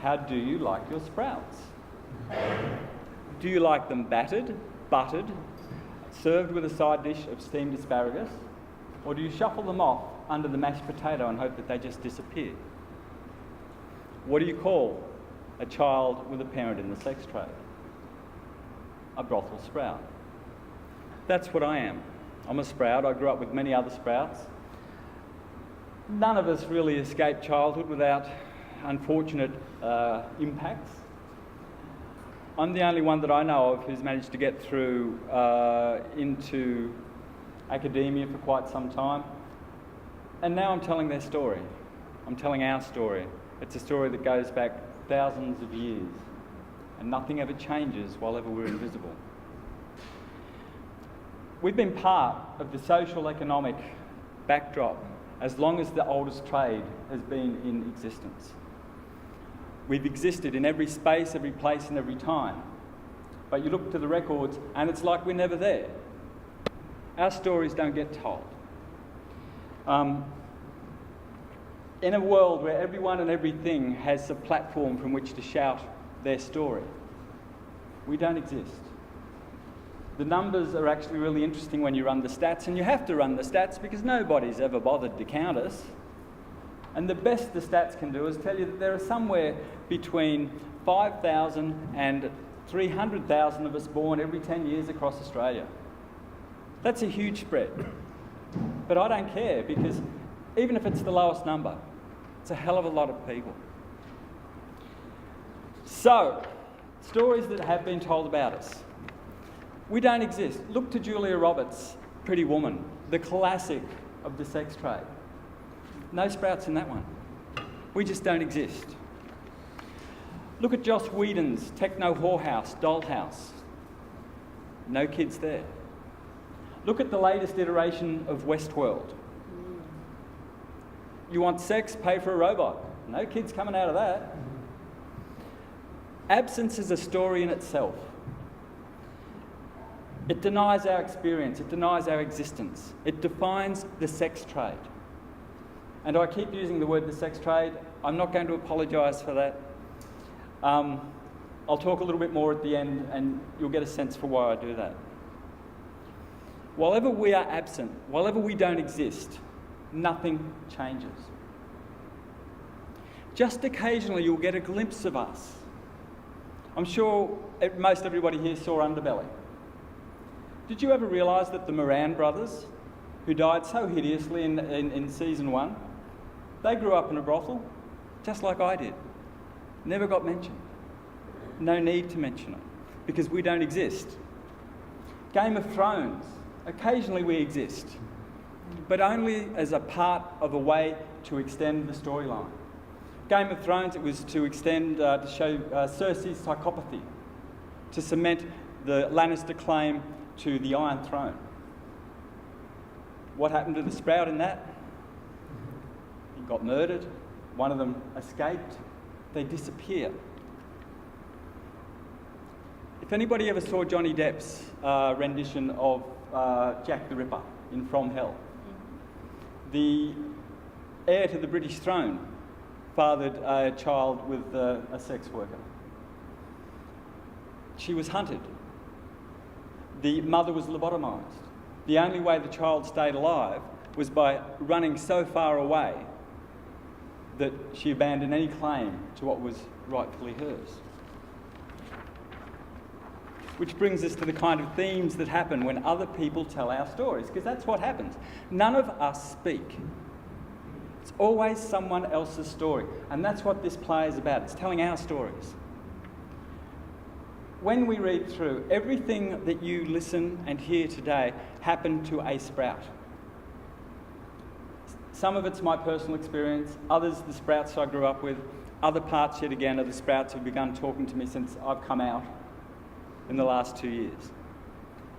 How do you like your sprouts? Do you like them battered, buttered, served with a side dish of steamed asparagus? Or do you shuffle them off under the mashed potato and hope that they just disappear? What do you call a child with a parent in the sex trade? A brothel sprout. That's what I am. I'm a sprout. I grew up with many other sprouts. None of us really escaped childhood without unfortunate impacts. I'm the only one that I know of who's managed to get through into academia for quite some time. And now I'm telling their story. I'm telling our story. It's a story that goes back thousands of years, and nothing ever changes while ever we're invisible. We've been part of the social economic backdrop as long as the oldest trade has been in existence. We've existed in every space, every place, and every time. But you look to the records and it's like we're never there. Our stories don't get told. In a world where everyone and everything has a platform from which to shout their story, we don't exist. The numbers are actually really interesting when you run the stats, and you have to run the stats because nobody's ever bothered to count us. And the best the stats can do is tell you that there are somewhere between 5,000 and 300,000 of us born every 10 years across Australia. That's a huge spread. But I don't care, because even if it's the lowest number, it's a hell of a lot of people. So, stories that have been told about us. We don't exist. Look to Julia Roberts' Pretty Woman, the classic of the sex trade. No sprouts in that one. We just don't exist. Look at Joss Whedon's Techno Whorehouse, Dollhouse. No kids there. Look at the latest iteration of Westworld. You want sex, pay for a robot. No kids coming out of that. Absence is a story in itself. It denies our experience, it denies our existence. It defines the sex trade. And I keep using the word the sex trade. I'm not going to apologise for that. I'll talk a little bit more at the end and you'll get a sense for why I do that. While ever we are absent, while ever we don't exist, nothing changes. Just occasionally you'll get a glimpse of us. I'm sure most everybody here saw Underbelly. Did you ever realise that the Moran brothers, who died so hideously in season 1, they grew up in a brothel, just like I did. Never got mentioned. No need to mention it, because we don't exist. Game of Thrones, occasionally we exist, but only as a part of a way to extend the storyline. Game of Thrones, it was to extend, to show Cersei's psychopathy, to cement the Lannister claim to the Iron Throne. What happened to the Sprout in that? He got murdered. One of them escaped. They disappear. If anybody ever saw Johnny Depp's rendition of Jack the Ripper in From Hell, the heir to the British throne fathered a child with a sex worker. She was hunted. The mother was lobotomised. The only way the child stayed alive was by running so far away that she abandoned any claim to what was rightfully hers. Which brings us to the kind of themes that happen when other people tell our stories, because that's what happens. None of us speak. It's always someone else's story, and that's what this play is about. It's telling our stories. When we read through, everything that you listen and hear today happened to a sprout. Some of it's my personal experience, others the sprouts I grew up with, other parts yet again are the sprouts who've begun talking to me since I've come out in the last 2 years.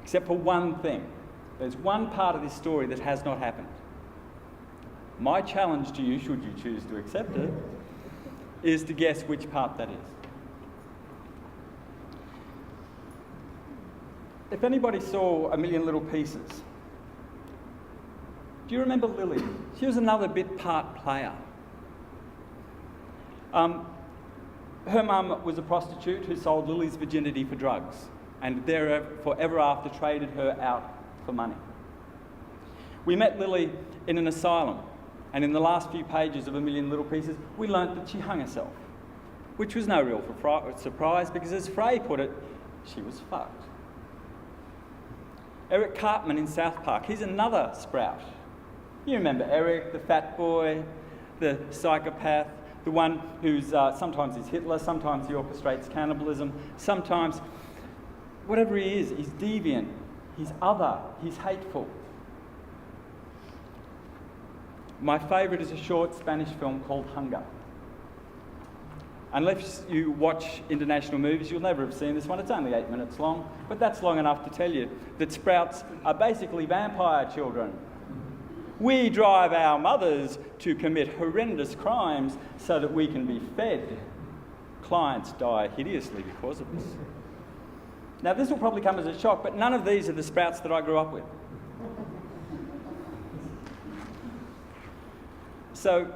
Except for one thing. There's one part of this story that has not happened. My challenge to you, should you choose to accept it, is to guess which part that is. If anybody saw A Million Little Pieces, do you remember Lily? She was another bit part player. Her mum was a prostitute who sold Lily's virginity for drugs and therefore ever after traded her out for money. We met Lily in an asylum, and in the last few pages of A Million Little Pieces, we learnt that she hung herself, which was no real surprise because, as Frey put it, she was fucked. Eric Cartman in South Park, he's another Sprout. You remember Eric, the fat boy, the psychopath, the one who's sometimes he's Hitler, sometimes he orchestrates cannibalism, sometimes, whatever he is, he's deviant, he's other, he's hateful. My favourite is a short Spanish film called Hunger. Unless you watch international movies, you'll never have seen this one. It's only 8 minutes long, but that's long enough to tell you that Sprouts are basically vampire children. We drive our mothers to commit horrendous crimes so that we can be fed. Clients die hideously because of this. Now, this will probably come as a shock, but none of these are the Sprouts that I grew up with. So,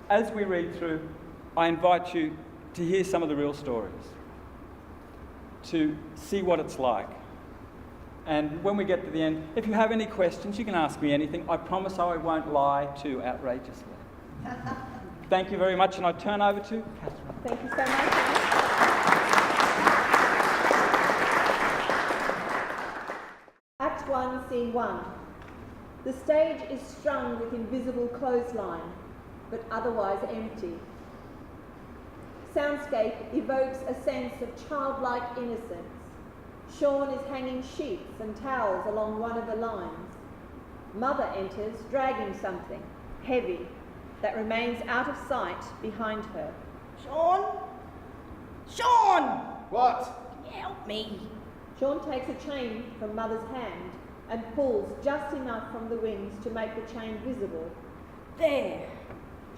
as we read through, I invite you to hear some of the real stories, to see what it's like. And when we get to the end, if you have any questions, you can ask me anything. I promise I won't lie too outrageously. Thank you very much, and I turn over to Catherine. Thank you so much. Act 1, Scene 1. The stage is strung with invisible clothesline, but otherwise empty. Soundscape evokes a sense of childlike innocence. Sean is hanging sheets and towels along one of the lines. Mother enters, dragging something heavy that remains out of sight behind her. Sean? Sean! What? Can you help me? Sean takes a chain from Mother's hand and pulls just enough from the wings to make the chain visible. There.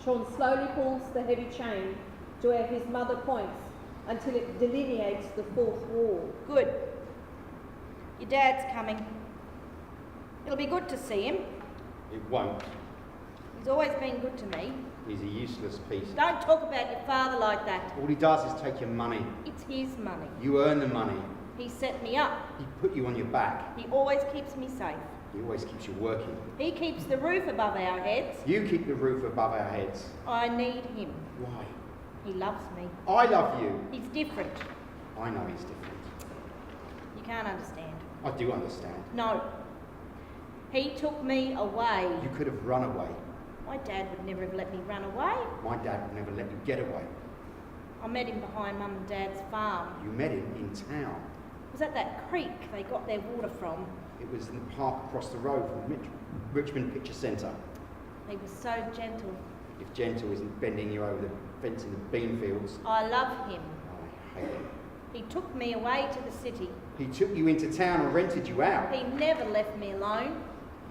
Sean slowly pulls the heavy chain to where his mother points until it delineates the fourth wall. Good. Your dad's coming. It'll be good to see him. It won't. He's always been good to me. He's a useless piece. Don't talk about your father like that. All he does is take your money. It's his money. You earn the money. He set me up. He put you on your back. He always keeps me safe. He always keeps you working. He keeps the roof above our heads. You keep the roof above our heads. I need him. Why? He loves me. I love you. He's different. I know he's different. You can't understand. I do understand. No. He took me away. You could have run away. My dad would never have let me run away. My dad would never let you get away. I met him behind Mum and Dad's farm. You met him in town. It was at that creek they got their water from. It was in the park across the road from Richmond Picture Centre. He was so gentle. If gentle isn't bending you over the fence in the bean fields. I love him. I hate him. He took me away to the city. He took you into town and rented you out. He never left me alone.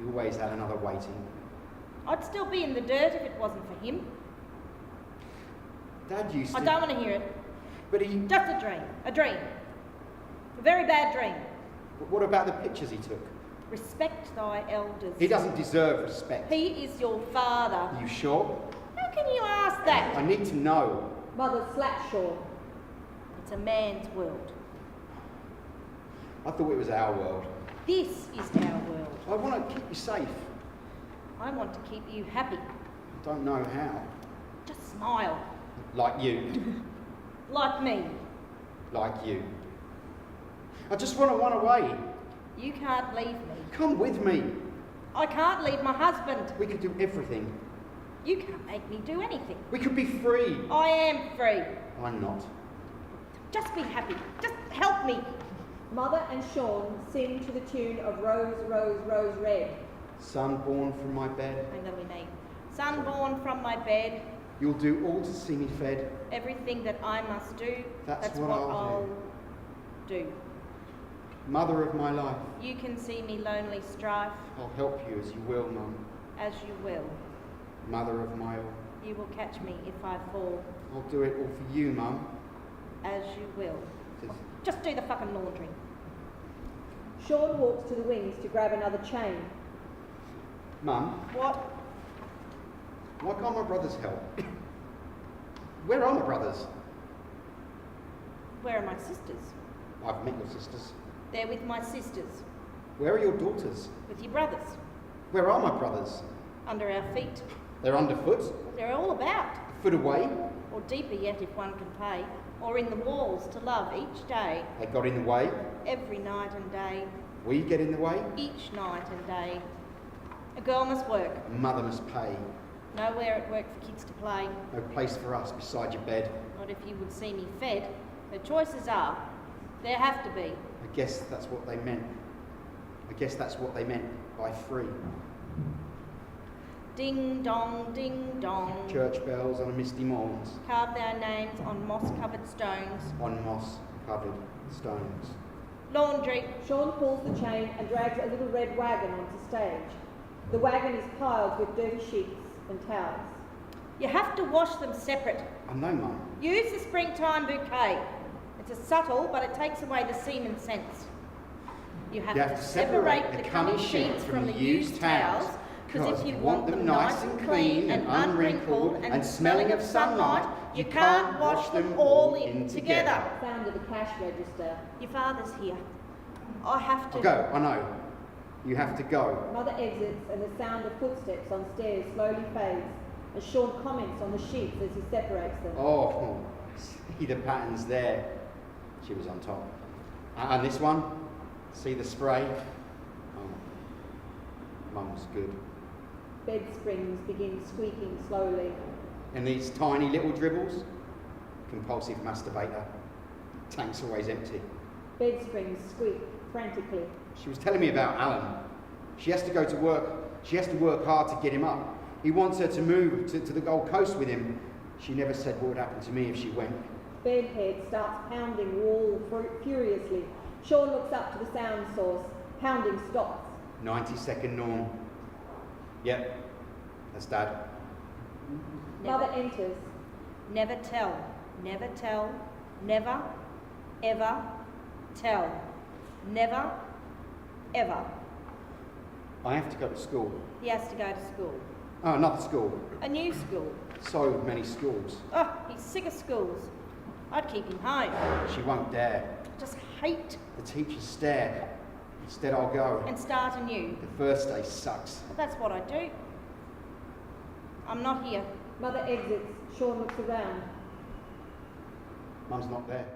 You always had another waiting. I'd still be in the dirt if it wasn't for him. Dad used to... I don't want to hear it. But he... Just a dream. A dream. A very bad dream. But what about the pictures he took? Respect thy elders. He doesn't deserve respect. He is your father. Are you sure? How can you ask that? I need to know. Mother slaps Sean. It's a man's world. I thought it was our world. This is our world. I want to keep you safe. I want to keep you happy. I don't know how. Just smile. Like you. Like me. Like you. I just want to run away. You can't leave me. Come with me. I can't leave my husband. We could do everything. You can't make me do anything. We could be free. I am free. I'm not. Just be happy. Just help me. Mother and Sean sing to the tune of Rose, Rose, Rose Red. Son born from my bed. Hang on, we need. Son born from my bed. You'll do all to see me fed. Everything that I must do. That's what what I'll do. Mother of my life. You can see me lonely strife. I'll help you as you will, Mum. As you will. Mother of my all. You will catch me if I fall. I'll do it all for you, Mum. As you will. Says, Just do the fucking laundry. Sean walks to the wings to grab another chain. Mum, What? why can't my brothers help? Where are my brothers? Where are my sisters? I've met your sisters. They're with my sisters. Where are your daughters? With your brothers. Where are my brothers? Under our feet. They're underfoot, They're all about. a foot away. Or deeper yet if one can pay. Or in the walls to love each day. They got in the way. Every night and day. We get in the way. Each night and day. A girl must work. A mother must pay. Nowhere at work for kids to play. No place for us beside your bed. Not if you would see me fed. The choices are. There have to be. I guess that's what they meant. I guess that's what they meant by free. Ding dong, ding dong. Church bells on a misty morns. Carve their names on moss-covered stones. On moss-covered stones. Laundry. Sean pulls the chain and drags a little red wagon onto stage. The wagon is piled with dirty sheets and towels. You have to wash them separate. I know, Mum. Use the springtime bouquet. It's a subtle, but it takes away the semen sense. You have to separate the cunning sheets from the used towels, because if you want them nice and clean and unwrinkled and smelling of sunlight, you can't wash them all in together. Sound of a cash register. Your father's here. I have to... I'll go, I know. You have to go. Mother exits and the sound of footsteps on stairs slowly fades as Sean comments on the sheets as he separates them. Oh, see the patterns there. She was on top. And this one, see the spray? Oh, Mum was good. Bed springs begin squeaking slowly. And these tiny little dribbles, compulsive masturbator. Tank's always empty. Bed springs squeak frantically. She was telling me about Alan. She has to go to work. She has to work hard to get him up. He wants her to move to the Gold Coast with him. She never said what would happen to me if she went. Bedhead starts pounding wall furiously. Sean looks up to the sound source. Pounding stops. 90-second norm. Yep, that's Dad. Mother enters. Never tell. Never tell. Never, ever tell. Never, ever. I have to go to school. He has to go to school. Oh, another school. A new school. So many schools. Oh, he's sick of schools. I'd keep him home. She won't dare. I just hate. The teachers stare. Instead, I'll go. And start anew. The first day sucks. But that's what I do. I'm not here. Mother exits. Sean looks around. Mum's not there.